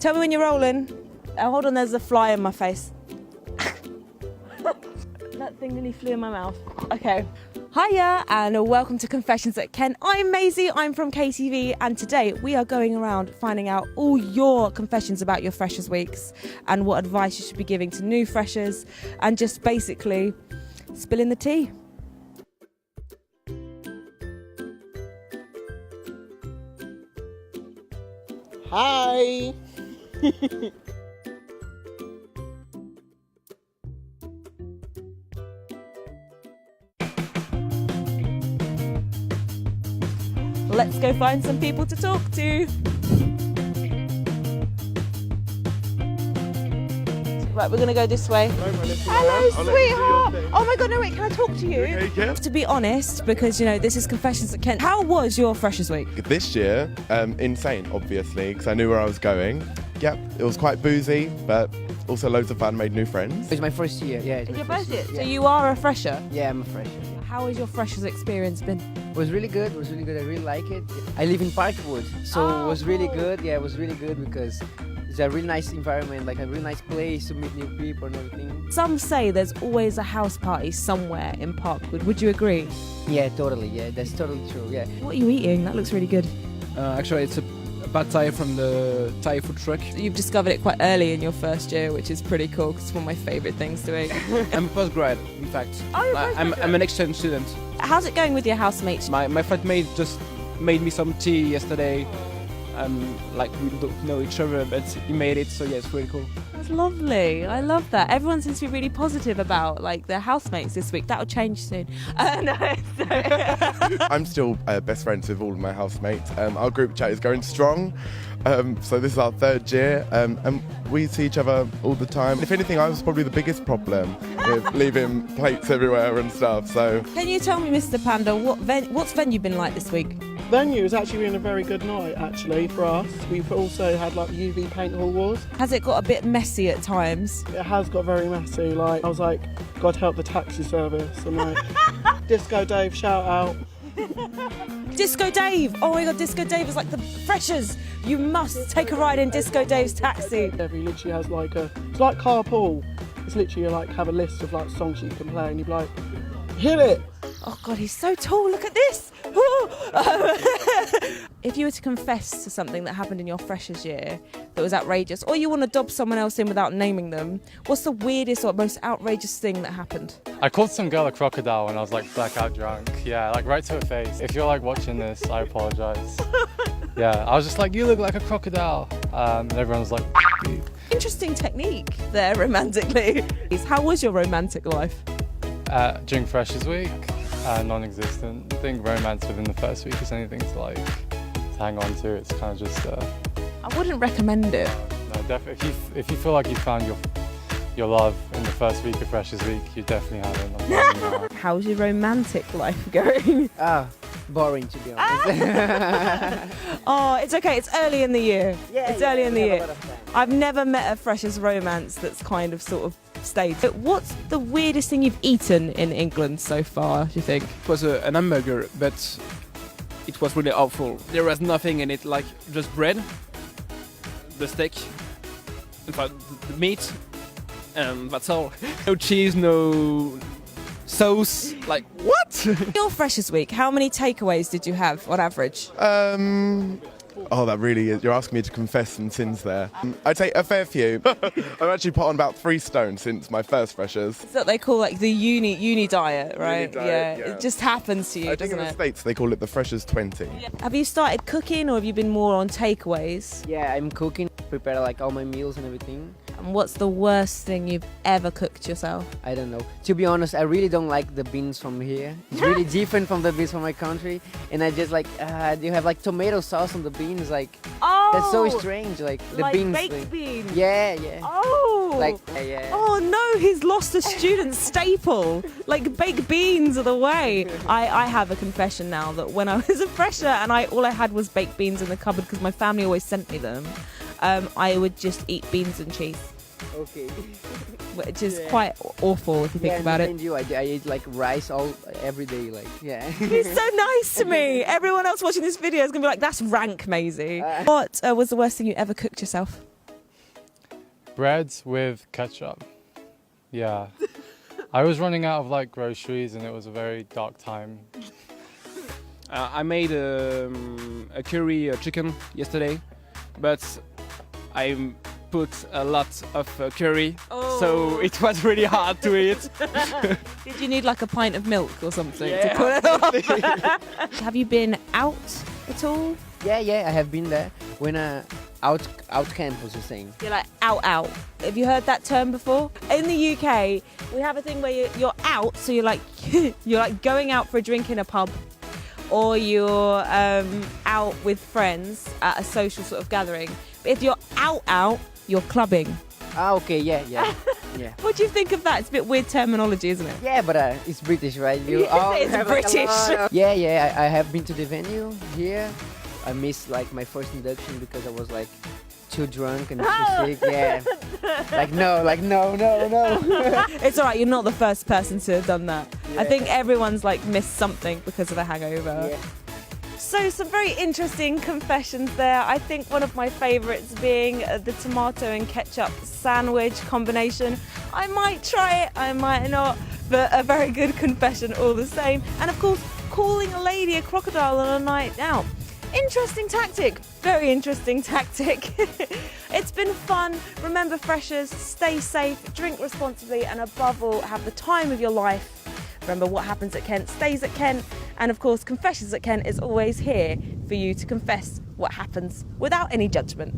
Tell me when you're rolling. Hold on, there's a fly in my face. That thing nearly flew in my mouth. Okay. Hiya and welcome to Confessions at Kent. I'm Maisie, I'm from KTV, and today we are going around finding out all your confessions about your Freshers Weeks and what advice you should be giving to new freshers and just basically spilling the tea. Hi! Let's go find some people to talk to. Right, we're going to go this way. Hello, sweetheart. Oh my God, no, wait, can I talk to you? Okay, yeah. To be honest, because, you know, this is Confessions at Kent. How was your Freshers Week? This year, insane, obviously, because I knew where I was going. Yep, it was quite boozy, but also loads of fun, made new friends. It's my first year, yeah. It's your first year? So you are a fresher? Yeah, I'm a fresher. How has your Freshers experience been? It was really good, I really like it. I live in Parkwood, so it was really good. Yeah, it was really good because it's a really nice environment, like a really nice place to meet new people and everything. Some say there's always a house party somewhere in Parkwood. Would you agree? Yeah, totally, yeah, that's totally true, yeah. What are you eating? That looks really good. Actually, it's a pad thai from the Thai food truck. You've discovered it quite early in your first year, which is pretty cool because it's one of my favourite things to eat. I'm a postgrad, in fact. Oh, you're I'm an exchange student. How's it going with your housemates? My flatmate just made me some tea yesterday. Like we don't know each other, but he made it, so yeah, it's really cool. That's lovely. I love that. Everyone seems to be really positive about like their housemates this week. That'll change soon. I'm still best friends with all of my housemates. Our group chat is going strong. So this is our third year, and we see each other all the time. If anything, I was probably the biggest problem with leaving plates everywhere and stuff. So Can you tell me, Mr. Panda, what's venue been like this week? Venue has actually been a very good night, actually, for us. We've also had like UV paint hall wars. Has it got a bit messy at times? It has got very messy. Like I was like, God help the taxi service. And like, Disco Dave, shout out. Disco Dave! Oh my God, Disco Dave is like the freshers. You must take a ride in Disco Dave's taxi. He literally has like it's like carpool. It's literally like have a list of like songs you can play, and you'd be like, hit it. Oh God, he's so tall, look at this! If you were to confess to something that happened in your freshers year that was outrageous, or you want to dob someone else in without naming them, what's the weirdest or most outrageous thing that happened? I called some girl a crocodile when I was like blackout drunk. Yeah, like right to her face. If you're like watching this, I apologize. Yeah, I was just like, you look like a crocodile. And everyone was like, you. Interesting technique there romantically. How was your romantic life? During Freshers Week, non-existent. I think romance within the first week is anything to like hang on to. It's kind of just. I wouldn't recommend it. No, definitely. If you feel like you found your love in the first week of Freshers Week, you definitely haven't. How's your romantic life going? Boring, to be honest. Oh, it's okay. It's early in the year. Yeah, it's early in the we have year. a lot of time. I've never met a freshers romance that's kind of sort of stayed. But what's the weirdest thing you've eaten in England so far, do you think? It was an hamburger, but it was really awful. There was nothing in it, like just bread, the steak, in fact, the meat, and that's all. No cheese, no sauce. Like, what? Your freshers week, how many takeaways did you have on average? oh, that really is. You're asking me to confess some sins there. I'd say a fair few. I've actually put on about 3 stone since my first freshers. It's what they call like the uni diet, right? Diet, yeah. It just happens to you, I think doesn't in the it? States they call it the freshers 20. Have you started cooking or have you been more on takeaways? Yeah, I'm cooking, prepare like all my meals and everything. And what's the worst thing you've ever cooked yourself? I don't know. To be honest, I really don't like the beans from here. It's really different from the beans from my country. And I just like, you have like tomato sauce on the beans, like, Oh! that's so strange, like the like beans. baked beans? Yeah, yeah. Oh! Like, yeah. Oh no, he's lost a student staple. Like baked beans are the way. I have a confession now that when I was a fresher and all I had was baked beans in the cupboard because my family always sent me them, I would just eat beans and cheese. Okay. Which is quite awful if you think about it. You. I eat like rice every day, like, yeah. He's so nice to me. Everyone else watching this video is going to be like, that's rank, Maisie. What was the worst thing you ever cooked yourself? bread with ketchup. Yeah. I was running out of like groceries and it was a very dark time. I made a curry chicken yesterday, but I put a lot of curry, so it was really hard to eat. Did you need like a pint of milk or something to Yeah. cool it off? Have you been out at all? Yeah, I have been there when out camp was the thing. You're like out. Have you heard that term before? In the UK, we have a thing where you're out, so you're like you're like going out for a drink in a pub, or you're out with friends at a social sort of gathering. But if you're out, you're clubbing. Ah, okay, yeah. What do you think of that? It's a bit weird terminology, isn't it? Yeah, but it's British, right? It's have, like, a British. lot of- Yeah, I have been to the venue here. I missed like my first induction because I was like too drunk and too sick. Yeah, no. It's all right. You're not the first person to have done that. I Yeah. think everyone's like missed something because of a hangover. Yeah. So some very interesting confessions there. I think one of my favourites being the tomato and ketchup sandwich combination. I might try it, I might not, but a very good confession all the same. And of course, calling a lady a crocodile on a night out. Interesting tactic, very interesting tactic. It's been fun. Remember, freshers, stay safe, drink responsibly, and above all, have the time of your life. Remember, what happens at Kent stays at Kent. And of course, Confessions at Kent is always here for you to confess what happens without any judgment.